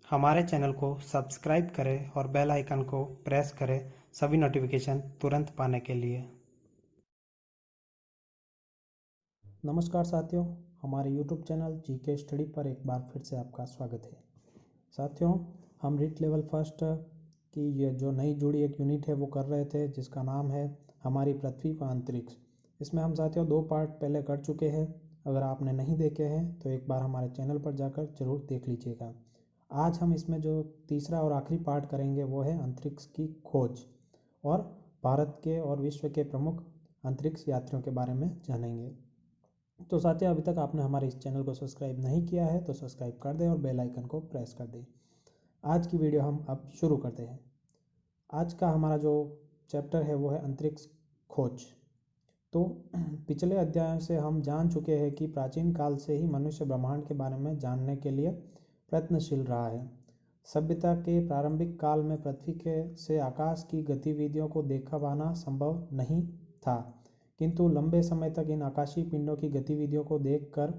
हमारे चैनल को सब्सक्राइब करें और बेल आइकन को प्रेस करें सभी नोटिफिकेशन तुरंत पाने के लिए। नमस्कार साथियों, हमारे YouTube चैनल जीके स्टडी पर एक बार फिर से आपका स्वागत है। साथियों, हम रीट लेवल फर्स्ट की ये जो नई जुड़ी एक यूनिट है वो कर रहे थे, जिसका नाम है हमारी पृथ्वी का अंतरिक्ष। इसमें हम साथियों 2 पार्ट पहले कर चुके हैं। अगर आपने नहीं देखे हैं तो एक बार हमारे चैनल पर जाकर जरूर देख लीजिएगा। आज हम इसमें जो तीसरा और आखिरी पार्ट करेंगे वो है अंतरिक्ष की खोज और भारत के और विश्व के प्रमुख अंतरिक्ष यात्रियों के बारे में जानेंगे। तो साथियों, अभी तक आपने हमारे इस चैनल को सब्सक्राइब नहीं किया है तो सब्सक्राइब कर दें और बेल आइकन को प्रेस कर दें। आज की वीडियो हम अब शुरू करते हैं। आज का हमारा जो चैप्टर है वो है अंतरिक्ष खोज। तो पिछले अध्याय से हम जान चुके हैं कि प्राचीन काल से ही मनुष्य ब्रह्मांड के बारे में जानने के लिए प्रयत्नशील रहा है। सभ्यता के प्रारंभिक काल में पृथ्वी के से आकाश की गतिविधियों को देखा पाना संभव नहीं था, किंतु लंबे समय तक इन आकाशीय पिंडों की गतिविधियों को देखकर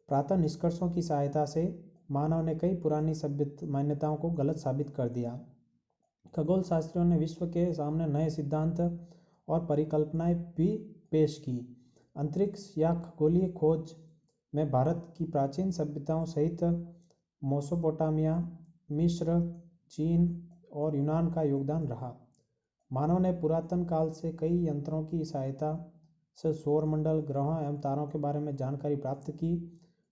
प्रातः निष्कर्षों की सहायता से मानव ने कई पुरानी सभ्यता मान्यताओं को गलत साबित कर दिया। खगोल शास्त्रियों ने विश्व के सामने नए सिद्धांत और परिकल्पनाएं भी पेश की। अंतरिक्ष या खगोलीय खोज में भारत की प्राचीन सभ्यताओं सहित मेसोपोटामिया, मिस्र, चीन और यूनान का योगदान रहा। मानव ने पुरातन काल से कई यंत्रों की सहायता से सौरमंडल, ग्रहों एवं तारों के बारे में जानकारी प्राप्त की।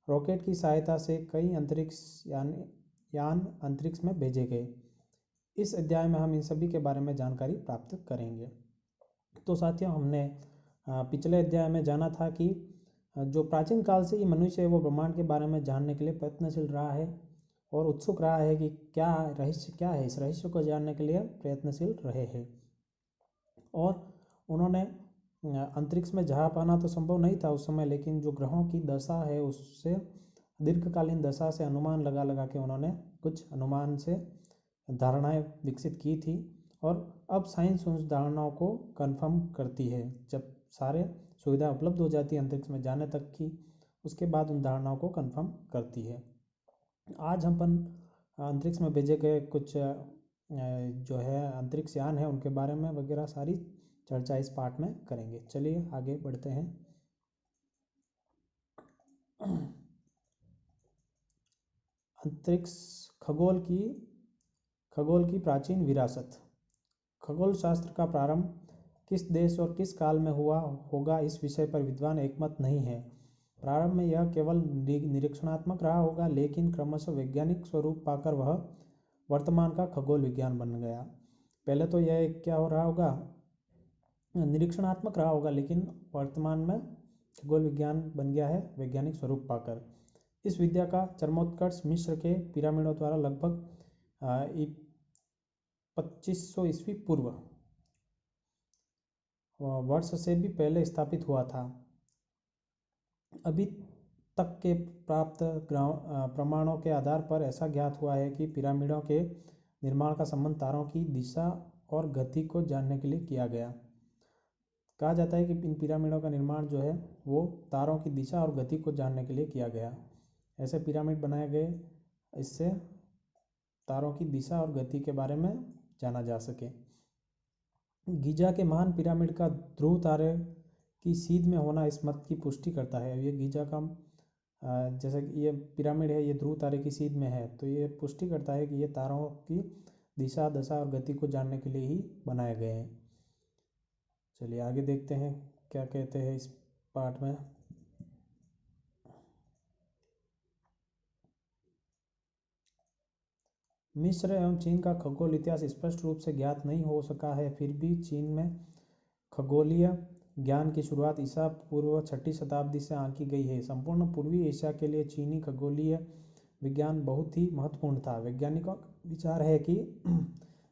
रॉकेट की सहायता से कई अंतरिक्ष यान अंतरिक्ष में भेजे गए। इस अध्याय में हम इन सभी के बारे में जानकारी प्राप्त करेंगे। तो साथियों, हमने पिछले अध्याय में जाना था कि जो प्राचीन काल से ही मनुष्य है वो ब्रह्मांड के बारे में जानने के लिए प्रयत्नशील रहा है और उत्सुक रहा है कि क्या है। इस रहस्य को जानने के लिए प्रयत्नशील रहे हैं और उन्होंने अंतरिक्ष में जहाँ पाना तो संभव नहीं था उस समय, लेकिन जो ग्रहों की दशा है उससे दीर्घकालीन दशा से अनुमान लगा के उन्होंने कुछ अनुमान से धारणाएं विकसित की थी और अब साइंस उन धारणाओं को कंफर्म करती है। जब सारे सुविधा उपलब्ध हो जाती है अंतरिक्ष में जाने तक की, उसके बाद उन धारणाओं को कंफर्म करती है। आज हम अंतरिक्ष में भेजे गए कुछ जो है अंतरिक्ष यान है उनके बारे में वगैरह सारी चर्चा इस पार्ट में करेंगे। चलिए आगे बढ़ते हैं। अंतरिक्ष खगोल की प्राचीन विरासत। खगोल शास्त्र का प्रारंभ किस देश और किस काल में हुआ होगा, इस विषय पर विद्वान एकमत नहीं है। प्रारंभ में यह केवल निरीक्षणात्मक रहा होगा, लेकिन क्रमशः वैज्ञानिक स्वरूप पाकर वह वर्तमान का खगोल विज्ञान बन गया। पहले तो यह क्या हो रहा होगा, निरीक्षणात्मक रहा होगा, लेकिन वर्तमान में खगोल विज्ञान बन गया है वैज्ञानिक स्वरूप पाकर। इस विद्या का चरमोत्कर्ष मिस्र के पिरामिडों द्वारा लगभग 2500 ईस्वी पूर्व वर्ष से भी पहले स्थापित हुआ था। अभी तक के प्राप्त प्रमाणों के आधार पर ऐसा ज्ञात हुआ है कि पिरामिडों के निर्माण का संबंध तारों की दिशा और गति को जानने के लिए किया गया। कहा जाता है कि इन पिरामिडों का निर्माण जो है वो तारों की दिशा और गति को जानने के लिए किया गया। ऐसे पिरामिड बनाए गए इससे तारों की दिशा और गति के बारे में जाना जा सके। गीजा के महान पिरामिड का ध्रुव तारे की सीध में होना इस मत की पुष्टि करता है। ये गीजा का जैसे ये पिरामिड है, ये ध्रुव तारे की सीध में है, तो ये पुष्टि करता है कि ये तारों की दिशा, दशा और गति को जानने के लिए ही बनाए गए हैं। चलिए आगे देखते हैं क्या कहते हैं इस पार्ट में। मिस्र एवं चीन का खगोल इतिहास स्पष्ट रूप से ज्ञात नहीं हो सका है, फिर भी चीन में खगोलीय ज्ञान की शुरुआत ईसा पूर्व 6वीं शताब्दी से आंकी गई है। संपूर्ण पूर्वी एशिया के लिए चीनी खगोलीय विज्ञान बहुत ही महत्वपूर्ण था। वैज्ञानिकों का विचार है कि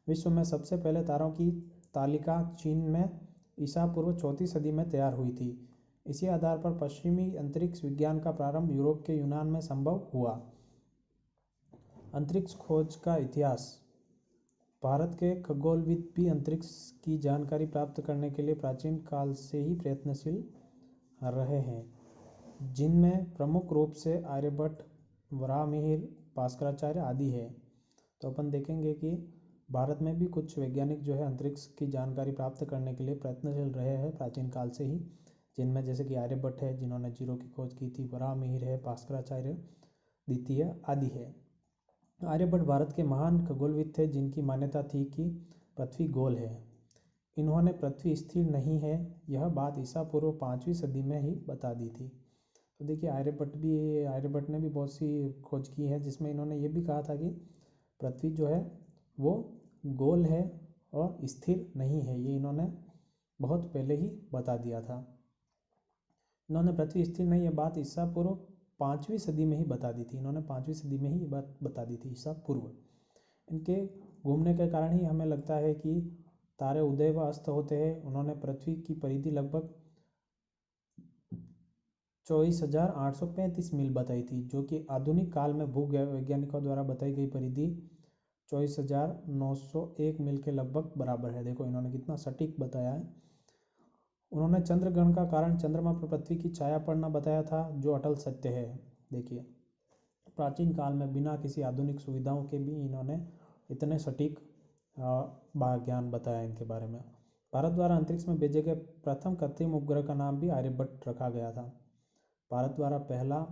विश्व में सबसे पहले तारों की तालिका चीन में ईसा पूर्व 4वीं सदी में तैयार हुई थी। इसी आधार पर पश्चिमी अंतरिक्ष विज्ञान का प्रारंभ यूरोप के यूनान में संभव हुआ। अंतरिक्ष खोज का इतिहास। भारत के खगोलविद भी अंतरिक्ष की जानकारी प्राप्त करने के लिए प्राचीन काल से ही प्रयत्नशील रहे हैं, जिनमें प्रमुख रूप से आर्यभट्ट, वराहमिहिर, भास्कराचार्य आदि है। तो अपन देखेंगे कि भारत में भी कुछ वैज्ञानिक जो है अंतरिक्ष की जानकारी प्राप्त करने के लिए प्रयत्नशील रहे हैं प्राचीन काल से ही, जिनमें जैसे कि आर्यभट्ट है जिन्होंने जीरो की खोज की थी, वराहमिहिर है, भास्कराचार्य द्वितीय आदि है। आर्यभट्ट भारत के महान खगोलविद थे जिनकी मान्यता थी कि पृथ्वी गोल है। इन्होंने पृथ्वी स्थिर नहीं है यह बात ईसा पूर्व 5वीं सदी में ही बता दी थी। तो देखिए आर्यभट्ट ने भी बहुत सी खोज की है जिसमें इन्होंने ये भी कहा था कि पृथ्वी जो है वो गोल है और स्थिर नहीं है, ये इन्होंने बहुत पहले ही बता दिया था। इन्होंने पृथ्वी स्थिर नहीं है बात ईसा पूर्व 5वीं सदी में ही बता दी थी। इन्होंने 5वीं सदी में ही ये बात बता दी थी ईसा पूर्व। इनके घूमने के कारण ही हमें लगता है कि तारे उदय व अस्त होते हैं। उन्होंने पृथ्वी की परिधि लगभग 24,835 मील बताई थी, जो कि आधुनिक काल में भूवैज्ञानिकों द्वारा बताई गई परिधि 24,901 मील के लगभग बराबर है। देखो इन्होंने कितना सटीक बताया है। उन्होंने चंद्रग्रहण का कारण चंद्रमा पर पृथ्वी की छाया पड़ना बताया था, जो अटल सत्य है। देखिए प्राचीन काल में बिना किसी आधुनिक सुविधाओं के भी इन्होंने इतने सटीक ज्ञान बताया इनके बारे में। भारत द्वारा अंतरिक्ष में भेजे गए प्रथम कृत्रिम उपग्रह का नाम भी आर्यभट्ट रखा गया था। भारत द्वारा पहला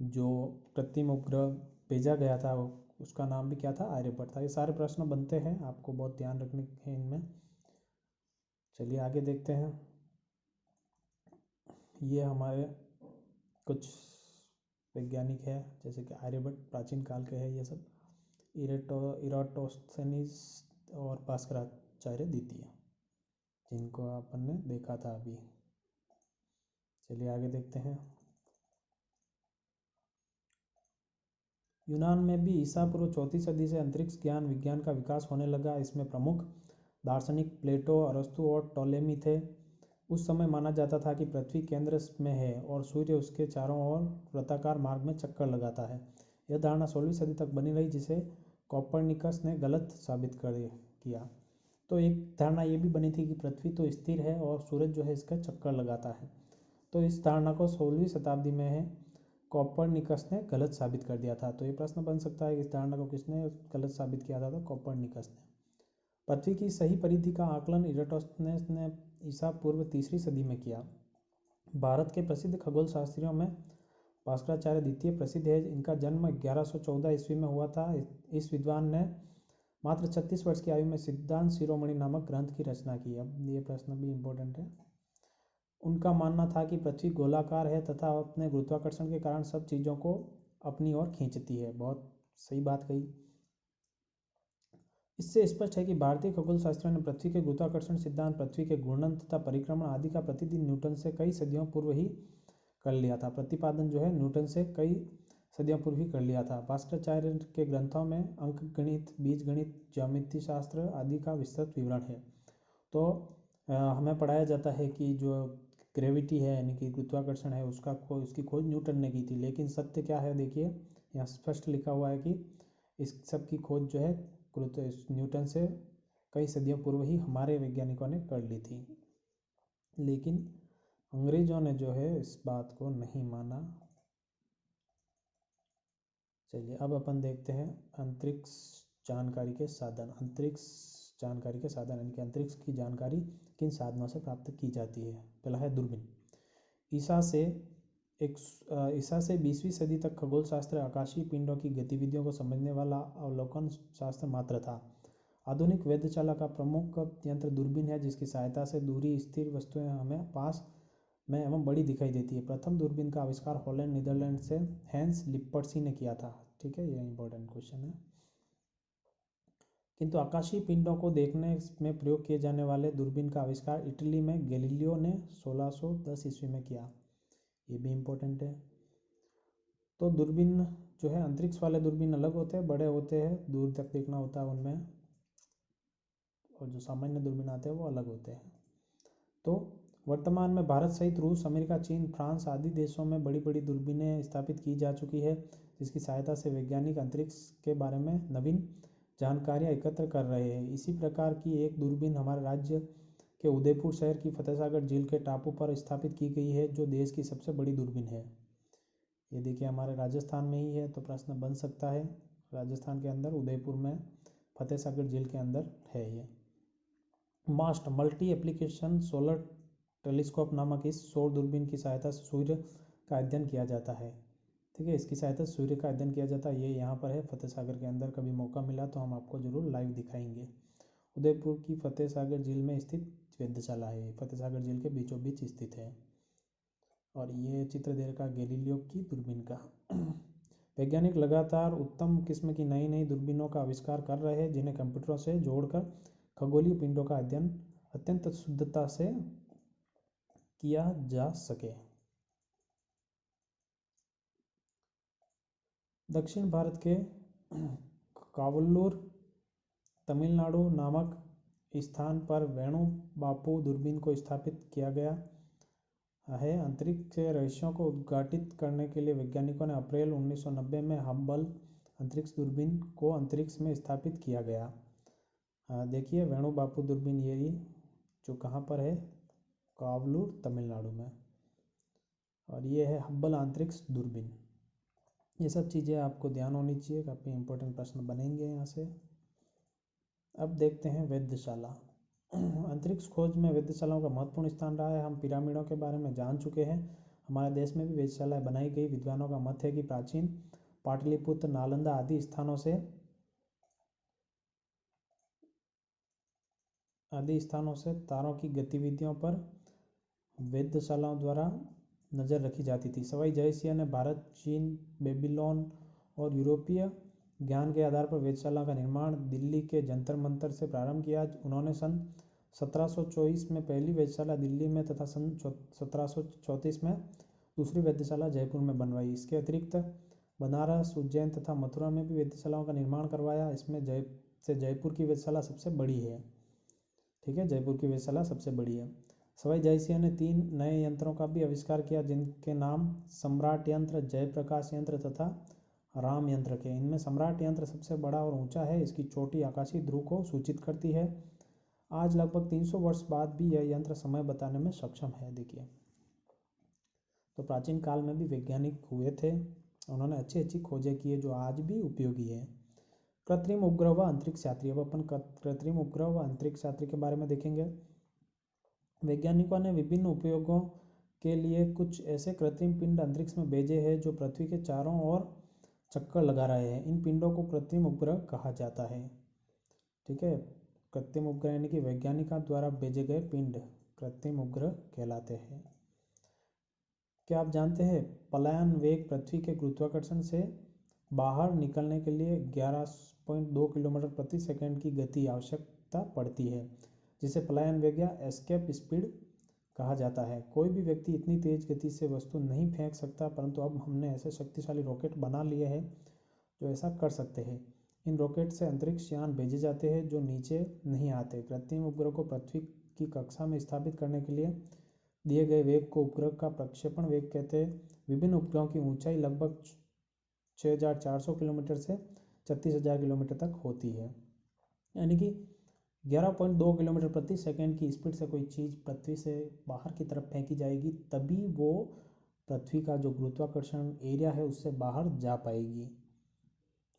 जो कृत्रिम उपग्रह भेजा गया था उसका नाम भी क्या था, आर्यभट्ट था। ये सारे प्रश्न बनते हैं, आपको बहुत ध्यान रखने हैं इनमें। चलिए आगे देखते हैं। ये हमारे कुछ वैज्ञानिक है जैसे कि आर्यभट्ट प्राचीन काल के हैं, ये सब इराटोस्थेनीज और भास्कराचार्य द्वितीय, जिनको अपन ने देखा था अभी। चलिए आगे देखते हैं। यूनान में भी ईसा पूर्व 4वीं सदी से अंतरिक्ष ज्ञान विज्ञान का विकास होने लगा। इसमें प्रमुख दार्शनिक प्लेटो, अरस्तु और टोलेमी थे। उस समय माना जाता था कि पृथ्वी केंद्र में है और सूर्य उसके चारों ओर वृत्ताकार मार्ग में चक्कर लगाता है। यह धारणा 16वीं सदी तक बनी रही, जिसे कोपरनिकस ने गलत साबित किया। तो एक धारणा ये भी बनी थी कि पृथ्वी तो स्थिर है और सूरज जो है इसका चक्कर लगाता है। तो इस धारणा को 16वीं शताब्दी में है कोपरनिकस ने गलत साबित कर दिया था। तो ये प्रश्न बन सकता है कि इस धारणा को किसने गलत साबित किया था, तो कोपरनिकस ने। पृथ्वी की सही परिधि का आकलन इराटोस्थेनेस ने ईसा पूर्व 3री सदी में किया। भारत के प्रसिद्ध खगोल शास्त्रियों में भास्कराचार्य द्वितीय प्रसिद्ध है। इनका जन्म 1114 ईस्वी में हुआ था। इस विद्वान ने मात्र 36 वर्ष की आयु में सिद्धांत शिरोमणि नामक ग्रंथ की रचना की। अब ये प्रश्न भी इम्पोर्टेंट है। उनका मानना था कि पृथ्वी गोलाकार है तथा अपने गुरुत्वाकर्षण के कारण सब चीज़ों को अपनी ओर खींचती है। बहुत सही बात कही। इससे स्पष्ट है कि भारतीय खगोल शास्त्रियों ने पृथ्वी के गुरुत्वाकर्षण सिद्धांत, पृथ्वी के घूर्णन तथा परिक्रमण आदि का प्रतिदिन न्यूटन से कई सदियों पूर्व ही कर लिया था। प्रतिपादन जो है न्यूटन से कई सदियों पूर्व ही कर लिया था। भास्कराचार्य के ग्रंथों में अंक गणित, बीज गणित, ज्यामिति शास्त्र आदि का विस्तृत विवरण है। तो हमें पढ़ाया जाता है कि जो ग्रेविटी है यानी कि गुरुत्वाकर्षण है उसकी खोज न्यूटन ने की थी। लेकिन सत्य क्या है, देखिए यहाँ स्पष्ट लिखा हुआ है कि इस सब की खोज जो है न्यूटन से कई सदियों पूर्व ही हमारे वैज्ञानिकों ने कर ली थी। लेकिन अंग्रेजों ने जो है इस बात को नहीं माना। चलिए अब अपन देखते हैं अंतरिक्ष जानकारी के साधन। अंतरिक्ष जानकारी के साधन यानी कि अंतरिक्ष की जानकारी किन साधनों से प्राप्त की जाती है। पहला है दूरबीन। ईसा से 20वीं सदी तक खगोल शास्त्र आकाशीय पिंडों की गतिविधियों को समझने वाला अवलोकन शास्त्र मात्र था। आधुनिक वेधशाला का प्रमुख यंत्र दूरबीन है, जिसकी सहायता से दूरी स्थिर वस्तुएं हमें पास में एवं बड़ी दिखाई देती है। प्रथम दूरबीन का आविष्कार हॉलैंड, नीदरलैंड से हैंस लिप्पर्ट्सी ने किया था। ठीक है, ये इंपॉर्टेंट क्वेश्चन है। किंतु आकाशीय पिंडों को देखने में प्रयोग किए जाने वाले दूरबीन का आविष्कार इटली में गैलीलियो ने 1610 ईस्वी में किया। ये भी इम्पोर्टेंट है। तो दूरबीन जो है अंतरिक्ष वाले दूरबीन अलग होते हैं, बड़े होते हैं, दूर तक देखना होता है उनमें, और जो सामान्य दूरबीन आते हैं वो अलग होते हैं। तो वर्तमान में भारत सहित रूस, अमेरिका, चीन, फ्रांस आदि देशों में बड़ी बड़ी दूरबीनें स्थापित की जा चुकी है, जिसकी सहायता से वैज्ञानिक अंतरिक्ष के बारे में नवीन जानकारियाँ एकत्र कर रहे हैं। इसी प्रकार की एक दूरबीन हमारे राज्य के उदयपुर शहर की फतेहसागर झील के टापू पर स्थापित की गई है, जो देश की सबसे बड़ी दूरबीन है। ये देखिए हमारे राजस्थान में ही है, तो प्रश्न बन सकता है। राजस्थान के अंदर उदयपुर में फतेह सागर झील के अंदर है ये। मास्ट मल्टी एप्लीकेशन सोलर टेलीस्कोप नामक इस सौर दूरबीन की सहायता से सूर्य का अध्ययन किया जाता है। ठीक है, इसकी सहायता से सूर्य का अध्ययन किया जाता है। ये यहाँ पर है फतेह सागर के अंदर। कभी मौका मिला तो हम आपको जरूर लाइव दिखाएंगे। उदयपुर की फतेह सागर झील में स्थित वेधशाला है, फतेह सागर झील के बीचों बीच स्थित है। और ये चित्र दे रखा गैलीलियो की दूरबीन का। वैज्ञानिक लगातार उत्तम किस्म की नई नई दूरबीनों का आविष्कार कर रहे हैं, जिन्हें कंप्यूटरों से जोड़कर खगोलीय पिंडों का अध्ययन अत्यंत शुद्धता से किया जा सके। दक्षिण भारत के कावल्लूर तमिलनाडु नामक स्थान पर वेणु बापू दूरबीन को स्थापित किया गया है। अंतरिक्ष के रहस्यों को उद्घाटित करने के लिए वैज्ञानिकों ने अप्रैल 1990 में हब्बल अंतरिक्ष दूरबीन को अंतरिक्ष में स्थापित किया गया। देखिए वेणु बापू दूरबीन ये जो कहाँ पर है, कावलूर तमिलनाडु में। और ये है हब्बल अंतरिक्ष दूरबीन। ये सब चीज़ें आपको ध्यान होनी चाहिए, काफ़ी इंपॉर्टेंट प्रश्न बनेंगे यहाँ से। अब देखते हैं वेधशाला। अंतरिक्ष खोज में वेधशालाओं का महत्वपूर्ण स्थान रहा है। हम पिरामिडों के बारे में जान चुके हैं। हमारे देश में भी वेधशालाएं बनाई गई। विद्वानों का मत है कि प्राचीन पाटलिपुत्र, नालंदा आदि स्थानों से तारों की गतिविधियों पर वेधशालाओं द्वारा नज़र रखी जाती थी। सवाई जयसिंह ने भारत, चीन, बेबीलोन और यूरोपीय ज्ञान के आधार पर वेधशाला का निर्माण दिल्ली के जंतर मंतर से प्रारंभ किया। उन्होंने सन 1724 में पहली वेधशाला दिल्ली में तथा सन 1734 में दूसरी वेधशाला जयपुर में बनवाई। इसके अतिरिक्त बनारस, उज्जैन तथा मथुरा में भी वेधशालाओं का निर्माण करवाया। इसमें जयपुर की वेधशाला सबसे बड़ी है। ठीक है, जयपुर की वेधशाला सबसे बड़ी है। सवाई जयसिंह ने 3 नए यंत्रों का भी आविष्कार किया, जिनके नाम सम्राट यंत्र, जयप्रकाश यंत्र तथा राम यंत्र के। इनमें सम्राट यंत्र सबसे बड़ा और ऊंचा है। इसकी चोटी आकाशीय ध्रुव को सूचित करती है। आज लगभग 300 वर्ष बाद भी यह यंत्र समय बताने में सक्षम है। देखिए, तो प्राचीन काल में भी वैज्ञानिक हुए थे, उन्होंने अच्छी अच्छी खोजें की है जो आज भी उपयोगी है। कृत्रिम उपग्रह व अंतरिक्ष यात्री। अब अपन कृत्रिम उपग्रह व अंतरिक्ष यात्री के बारे में देखेंगे। वैज्ञानिकों ने विभिन्न उपयोगों के लिए कुछ ऐसे कृत्रिम पिंड अंतरिक्ष में भेजे हैं जो पृथ्वी के चारों ओर चक्कर लगा रहे हैं। इन पिंडों को कृत्रिम उपग्रह कहा जाता है। ठीक है, कृत्रिम उपग्रह यानी कि वैज्ञानिकों द्वारा भेजे गए पिंड कृत्रिम उपग्रह कहलाते हैं। क्या आप जानते हैं पलायन वेग पृथ्वी के गुरुत्वाकर्षण से बाहर निकलने के लिए 11.2 किलोमीटर प्रति सेकंड की गति आवश्यकता पड़ती है, जिसे पलायन वेग या एस्केप स्पीड कहा जाता है। कोई भी व्यक्ति इतनी तेज गति से वस्तु नहीं फेंक सकता, परंतु अब हमने ऐसे शक्तिशाली रॉकेट बना लिए हैं जो ऐसा कर सकते हैं। इन रॉकेट से अंतरिक्ष यान भेजे जाते हैं जो नीचे नहीं आते। कृत्रिम उपग्रह को पृथ्वी की कक्षा में स्थापित करने के लिए दिए गए वेग को उपग्रह का प्रक्षेपण वेग कहते हैं। विभिन्न उपग्रहों की ऊंचाई लगभग 6400 किलोमीटर से 36000 किलोमीटर तक होती है। यानी कि 11.2 किलोमीटर प्रति सेकंड की स्पीड से कोई चीज़ पृथ्वी से बाहर की तरफ फेंकी जाएगी, तभी वो पृथ्वी का जो गुरुत्वाकर्षण एरिया है उससे बाहर जा पाएगी,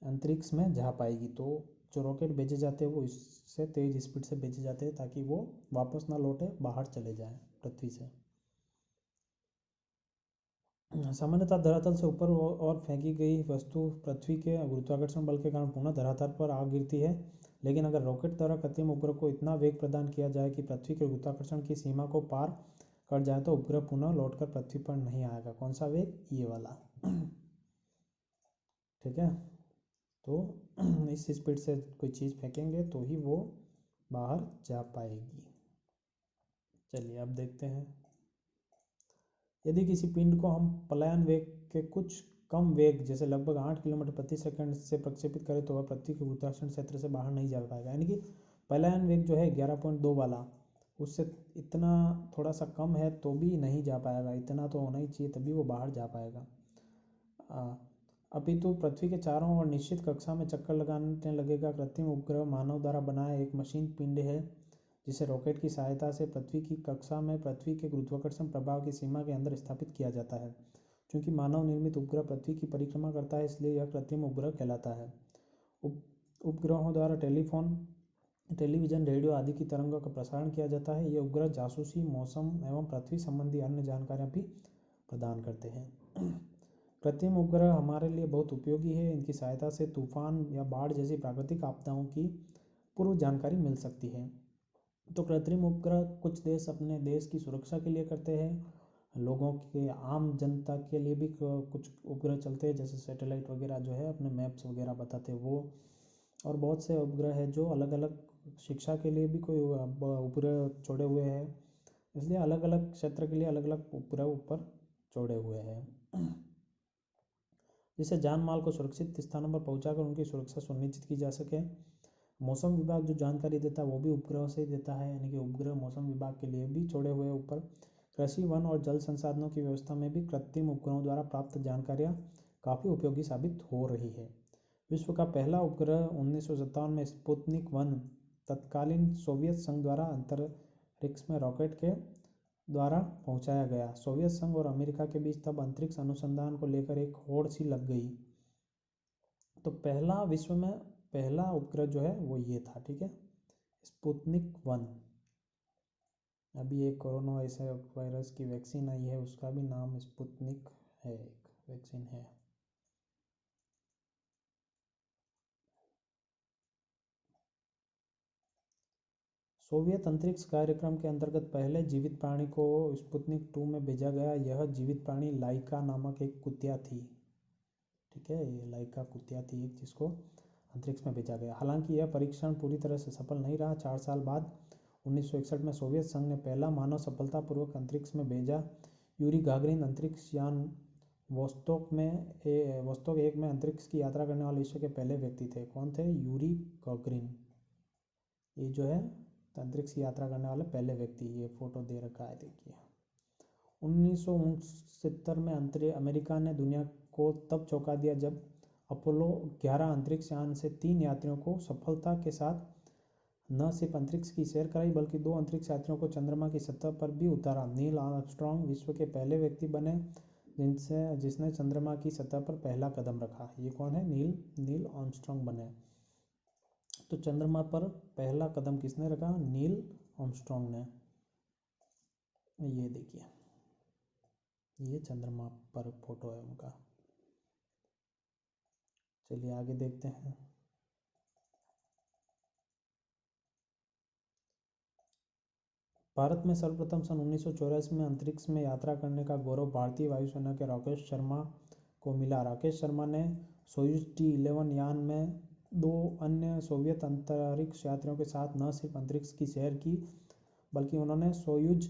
अंतरिक्ष में जा पाएगी। तो जो रॉकेट भेजे जाते हैं वो इससे तेज स्पीड से भेजे जाते हैं ताकि वो वापस ना लौटे, बाहर चले जाएं पृथ्वी से। सामान्यतः धरातल से ऊपर और फेंकी गई वस्तु पृथ्वी के गुरुत्वाकर्षण बल के कारण पुनः धरातल पर आ गिरती है। लेकिन अगर रॉकेट द्वारा कृत्रिम उपग्रह को इतना वेग प्रदान किया जाए कि पृथ्वी के गुरुत्वाकर्षण की सीमा को पार कर जाए तो उपग्रह पुनः लौटकर पृथ्वी पर नहीं आएगा। कौन सा वेग? ये वाला। ठीक है, तो इस स्पीड से कोई चीज़ फेंकेंगे तो ही वो बाहर जा पाएगी। चलिए अब देखते हैं, यदि किसी पिंड को हम पलायन वेग के कुछ कम वेग जैसे लगभग 8 किलोमीटर प्रति सेकंड से प्रक्षेपित करें तो वह पृथ्वी के गुरुत्वाकर्षण क्षेत्र से बाहर नहीं जा पाएगा। यानी कि पलायन वेग जो है 11.2 वाला, उससे इतना थोड़ा सा कम है तो भी नहीं जा पाएगा, इतना तो होना ही चाहिए तभी वो बाहर जा पाएगा। अपितु पृथ्वी के चारों ओर निश्चित कक्षा में चक्कर लगाने लगेगा। कृत्रिम उपग्रह मानव द्वारा बनाया एक मशीन पिंड है जिसे रॉकेट की सहायता से पृथ्वी की कक्षा में पृथ्वी के गुरुत्वाकर्षण प्रभाव की सीमा के अंदर स्थापित किया जाता है। क्योंकि मानव निर्मित उपग्रह पृथ्वी की परिक्रमा करता है, इसलिए यह कृत्रिम उपग्रह कहलाता है। उपग्रहों द्वारा टेलीफोन, टेलीविज़न, रेडियो आदि की तरंगों का प्रसारण किया जाता है। ये उपग्रह जासूसी, मौसम एवं पृथ्वी संबंधी अन्य जानकारियाँ भी प्रदान करते हैं। कृत्रिम उपग्रह हमारे लिए बहुत उपयोगी है। इनकी सहायता से तूफान या बाढ़ जैसी प्राकृतिक आपदाओं की पूर्व जानकारी मिल सकती है। तो कृत्रिम उपग्रह कुछ देश अपने देश की सुरक्षा के लिए करते हैं, लोगों के आम जनता के लिए भी कुछ उपग्रह चलते हैं, जैसे सैटेलाइट वगैरह जो है अपने मैप्स वगैरह बताते हैं वो। और बहुत से उपग्रह है जो अलग अलग शिक्षा के लिए भी कोई उपग्रह छोड़े हुए हैं, इसलिए अलग अलग क्षेत्र के लिए अलग अलग उपग्रह ऊपर छोड़े हुए हैं, जिससे जान माल को सुरक्षित स्थानों पर पहुंचाकर उनकी सुरक्षा सुनिश्चित की जा सके। मौसम विभाग जो जानकारी देता है वो भी उपग्रह से ही देता है, यानी कि उपग्रह मौसम विभाग के लिए भी छोड़े हुए ऊपर। कृषि, वन और जल संसाधनों की व्यवस्था में भी कृत्रिम उपग्रहों द्वारा प्राप्त जानकारियाँ काफ़ी उपयोगी साबित हो रही है। विश्व का पहला उपग्रह 1957 में स्पुतनिक 1 तत्कालीन सोवियत संघ द्वारा अंतरिक्ष में रॉकेट के द्वारा पहुंचाया गया। सोवियत संघ और अमेरिका के बीच तब अंतरिक्ष अनुसंधान को लेकर एक होड़ सी लग गई। तो पहला विश्व में पहला उपग्रह जो है वो ये था, ठीक है, स्पुतनिक 1। अभी एक कोरोना ऐसे वायरस की वैक्सीन आई है, उसका भी नाम स्पुतनिक है, एक वैक्सीन है। सोवियत अंतरिक्ष कार्यक्रम के अंतर्गत पहले जीवित प्राणी को स्पुतनिक 2 में भेजा गया। यह जीवित प्राणी लाइका नामक एक कुतिया थी, ठीक है, ये लाइका कुतिया थी एक, जिसको अंतरिक्ष में भेजा गया। हालांकि यह परीक्षण पूरी तरह से सफल नहीं रहा। 4 साल बाद 1961 में सोवियत संघ ने पहला मानव सफलतापूर्वक अंतरिक्ष में भेजा। यूरी गागरिन अंतरिक्ष यान वोस्तोक 1 में अंतरिक्ष की यात्रा करने वाले विश्व के पहले व्यक्ति थे। कौन थे? यूरी गागरिन, ये जो है अंतरिक्ष की यात्रा करने वाले पहले व्यक्ति। ये फोटो दे रखा है, देखिए। 1969 में अमेरिका ने दुनिया को तब चौंका दिया जब अपोलो 11 अंतरिक्ष यान से 3 यात्रियों को सफलता के साथ न सिर्फ अंतरिक्ष की सैर कराई, बल्कि 2 अंतरिक्ष यात्रियों को चंद्रमा की सतह पर भी उतारा। नील आर्मस्ट्रांग विश्व के पहले व्यक्ति बने जिसने चंद्रमा की सतह पर पहला कदम रखा। ये कौन है? नील आर्मस्ट्रांग बने। तो चंद्रमा पर पहला कदम किसने रखा? नील आर्मस्ट्रांग ने। ये देखिए, ये चंद्रमा पर फोटो है उनका। चलिए आगे देखते हैं। भारत में सर्वप्रथम सन 1984 में अंतरिक्ष में यात्रा करने का गौरव भारतीय वायुसेना के राकेश शर्मा को मिला। राकेश शर्मा ने सोयूज T-11 यान में 2 अन्य सोवियत अंतरिक्ष यात्रियों के साथ न सिर्फ अंतरिक्ष की सैर की, बल्कि उन्होंने सोयूज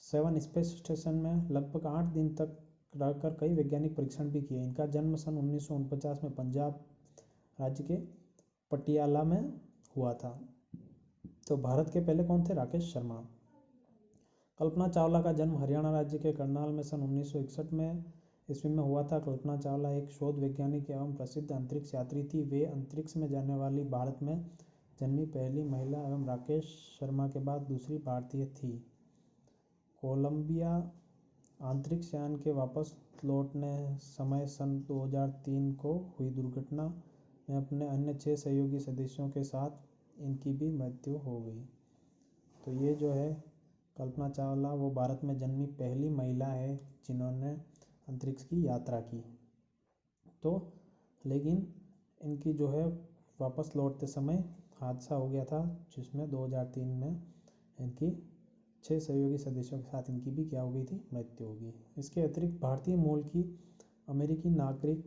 7 स्पेस स्टेशन में लगभग 8 दिन तक रहकर कई वैज्ञानिक परीक्षण भी किए। इनका जन्म सन 1949 में पंजाब राज्य के पटियाला में हुआ था। तो भारत के पहले कौन थे? राकेश शर्मा। कल्पना चावला का जन्म हरियाणा राज्य के करनाल में सन 1961 में ईस्वी में हुआ था। कल्पना चावला एक शोध वैज्ञानिक एवं प्रसिद्ध अंतरिक्ष यात्री थी। वे अंतरिक्ष में जाने वाली भारत में जन्मी पहली महिला एवं राकेश शर्मा के बाद दूसरी भारतीय थी। कोलंबिया अंतरिक्ष यान के वापस लौटने समय सन 2003 को हुई दुर्घटना में अपने अन्य 6 सहयोगी सदस्यों के साथ इनकी भी मृत्यु हो गई। तो ये जो है कल्पना चावला, वो भारत में जन्मी पहली महिला है जिन्होंने अंतरिक्ष की यात्रा की। तो लेकिन इनकी जो है वापस लौटते समय हादसा हो गया था, जिसमें 2003 में इनकी 6 सहयोगी सदस्यों के साथ इनकी भी क्या हो गई थी? मृत्यु हो गई। इसके अतिरिक्त भारतीय मूल की अमेरिकी नागरिक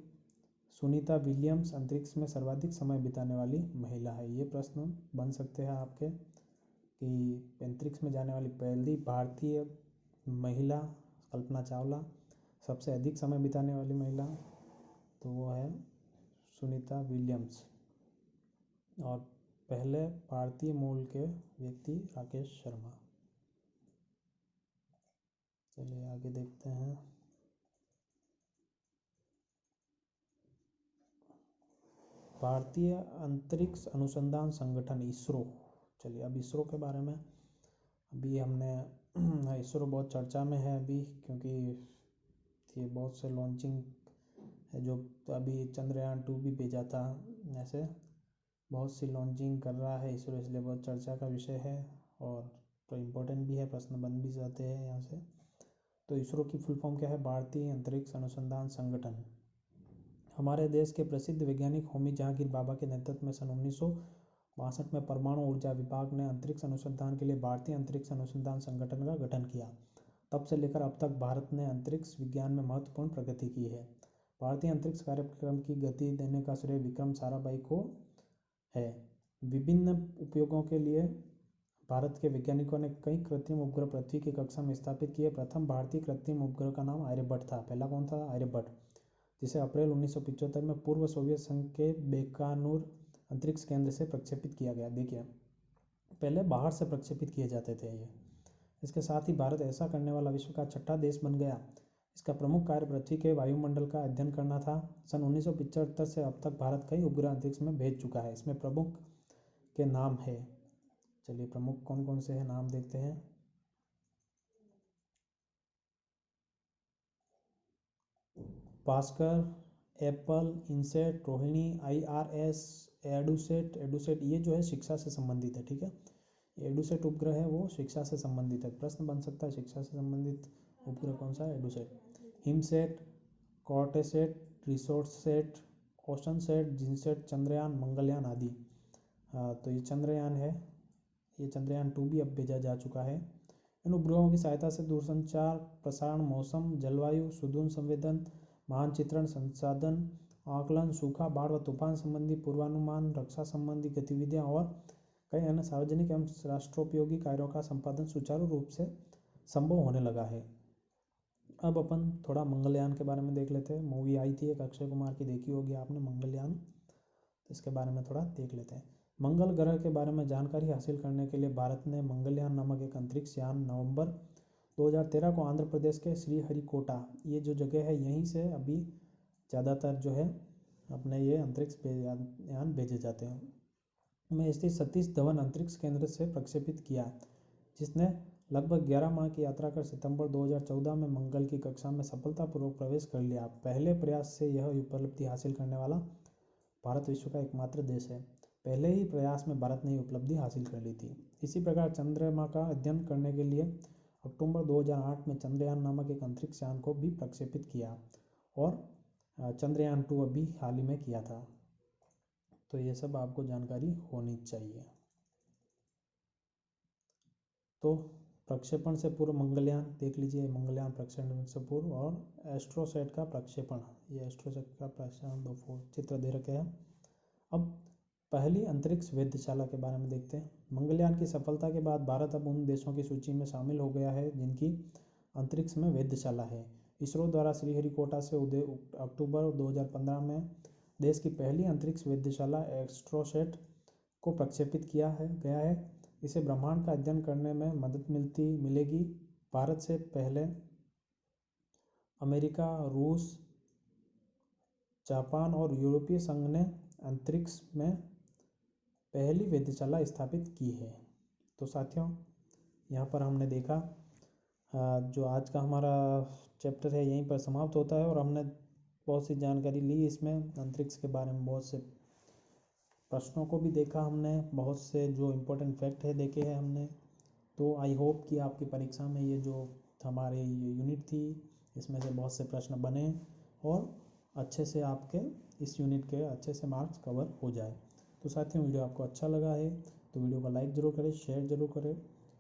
सुनीता विलियम्स अंतरिक्ष में सर्वाधिक समय बिताने वाली महिला है। ये प्रश्न बन सकते हैं आपके कि अंतरिक्ष में जाने वाली पहली भारतीय महिला कल्पना चावला, सबसे अधिक समय बिताने वाली महिला तो वो है सुनीता विलियम्स, और पहले भारतीय मूल के व्यक्ति राकेश शर्मा। चलिए आगे देखते हैं। भारतीय अंतरिक्ष अनुसंधान संगठन इसरो। चलिए अब इसरो के बारे में, अभी हमने इसरो बहुत चर्चा में है अभी, क्योंकि ये बहुत से लॉन्चिंग है, जो अभी चंद्रयान 2 भी भेजा था, ऐसे बहुत सी लॉन्चिंग कर रहा है इसरो, इसलिए बहुत चर्चा का विषय है और तो इम्पोर्टेंट भी है, प्रश्न बन भी जाते हैं यहाँ से। तो इसरो की फुल फॉर्म क्या है? भारतीय अंतरिक्ष अनुसंधान संगठन। हमारे देश के प्रसिद्ध वैज्ञानिक होमी जहांगीर बाबा के नेतृत्व में सन 1962 में परमाणु ऊर्जा विभाग ने अंतरिक्ष अनुसंधान के लिए भारतीय अंतरिक्ष अनुसंधान संगठन का गठन किया। तब से लेकर अब तक भारत ने अंतरिक्ष विज्ञान में महत्वपूर्ण प्रगति की है। भारतीय अंतरिक्ष कार्यक्रम की गति देने का श्रेय विक्रम साराभाई को है। विभिन्न उपयोगों के लिए भारत के वैज्ञानिकों ने कई कृत्रिम उपग्रह पृथ्वी की कक्षा में स्थापित किए। प्रथम भारतीय कृत्रिम उपग्रह का नाम आर्यभट्ट था। पहला कौन था? आर्यभट्ट, जिसे अप्रैल 1975 में पूर्व सोवियत संघ के बेकानूर अंतरिक्ष केंद्र से प्रक्षेपित किया गया। देखिए, पहले बाहर से प्रक्षेपित किए जाते थे ये। इसके साथ ही भारत ऐसा करने वाला विश्व का छठा देश बन गया। इसका प्रमुख कार्य पृथ्वी के वायुमंडल का अध्ययन करना था। सन 1975 से अब तक भारत कई उपग्रह अंतरिक्ष में भेज चुका है। इसमें प्रमुख के नाम है, चलिए प्रमुख कौन कौन से हैं नाम देखते हैं। Bhaskar, Apple, INSAT, Rohini, IRS, EDUSAT ये जो है शिक्षा से संबंधित है। ठीक है, एडुसेट उपग्रह है वो शिक्षा से संबंधित है। प्रश्न बन सकता है शिक्षा से संबंधित उपग्रह कौन सा है? एडुसेट। हिमसेट, कॉर्टेसेट, रिसोर्ससेट, ओशनसेट, जिनसेट, चंद्रयान, मंगलयान आदि। तो ये चंद्रयान है, ये चंद्रयान 2 भी अब भेजा जा चुका है। इन उपग्रहों की सहायता से दूरसंचार, प्रसारण, मौसम, जलवायु, सुदूर संवेदन, मानचित्रण, संसाधन आकलन, सूखा, बाढ़ व तूफान संबंधी पूर्वानुमान, रक्षा संबंधी गतिविधियां और कई अन्य सार्वजनिक एवं राष्ट्रोपयोगी कार्यों का संपादन सुचारू रूप से संभव होने लगा है। अब अपन थोड़ा मंगलयान के बारे में देख लेते हैं। मूवी आई थी एक, अक्षय कुमार की, देखी होगी आपने, मंगलयान, तो इसके बारे में थोड़ा देख लेते हैं। मंगल ग्रह के बारे में जानकारी हासिल करने के लिए भारत ने मंगलयान नामक एक अंतरिक्ष यान नवंबर 2013 को आंध्र प्रदेश के श्रीहरिकोटा, ये जो जगह है, यहीं से अभी ज़्यादातर जो है अपने ये अंतरिक्ष यान भेजे जाते हैं, में स्थित सतीश धवन अंतरिक्ष केंद्र से प्रक्षेपित किया, जिसने लगभग 11 माह की यात्रा कर सितंबर 2014 में मंगल की कक्षा में सफलतापूर्वक प्रवेश कर लिया। पहले प्रयास से यह उपलब्धि हासिल करने वाला भारत विश्व का एकमात्र देश है। पहले ही प्रयास में भारत ने ये उपलब्धि हासिल कर ली थी। इसी प्रकार चंद्रमा का अध्ययन करने के लिए अक्टूबर 2008 में चंद्रयान नामक एक अंतरिक्ष यान को भी प्रक्षेपित किया और चंद्रयान 2 अभी हाल ही में किया था। तो ये सब आपको जानकारी होनी चाहिए। तो प्रक्षेपण से पूर्व मंगलयान देख लीजिए, मंगलयान प्रक्षेपण से पूर्व और एस्ट्रोसेट का प्रक्षेपण, ये एस्ट्रोसेट का प्रक्षेपण 2 चित्र दे रखे हैं। अब पहली अंतरिक्ष वेधशाला के बारे में देखते हैं। मंगलयान की सफलता के बाद भारत अब उन देशों की सूची में शामिल हो गया है जिनकी अंतरिक्ष में वेधशाला है। इसरो द्वारा श्रीहरिकोटा से अक्टूबर 2015 में देश की पहली अंतरिक्ष वेधशाला एस्ट्रोसेट को प्रक्षेपित किया गया है। इसे ब्रह्मांड का अध्ययन करने में मदद मिलेगी। भारत से पहले अमेरिका, रूस, जापान और यूरोपीय संघ ने अंतरिक्ष में पहली वेधशाला स्थापित की है। तो साथियों, यहाँ पर हमने देखा जो आज का हमारा चैप्टर है यहीं पर समाप्त होता है और हमने बहुत सी जानकारी ली इसमें अंतरिक्ष के बारे में, बहुत से प्रश्नों को भी देखा हमने, बहुत से जो इम्पोर्टेंट फैक्ट है देखे हैं हमने। तो आई होप कि आपकी परीक्षा में ये जो हमारी ये यूनिट थी इसमें से बहुत से प्रश्न बने और अच्छे से आपके इस यूनिट के अच्छे से मार्क्स कवर हो जाए। तो साथियों, वीडियो आपको अच्छा लगा है तो वीडियो को लाइक ज़रूर करें, शेयर ज़रूर करें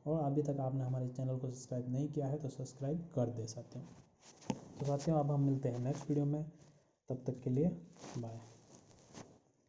और अभी तक आपने हमारे चैनल को सब्सक्राइब नहीं किया है तो सब्सक्राइब कर दे साथियों। तो साथियों, अब हम मिलते हैं नेक्स्ट वीडियो में, तब तक के लिए बाय।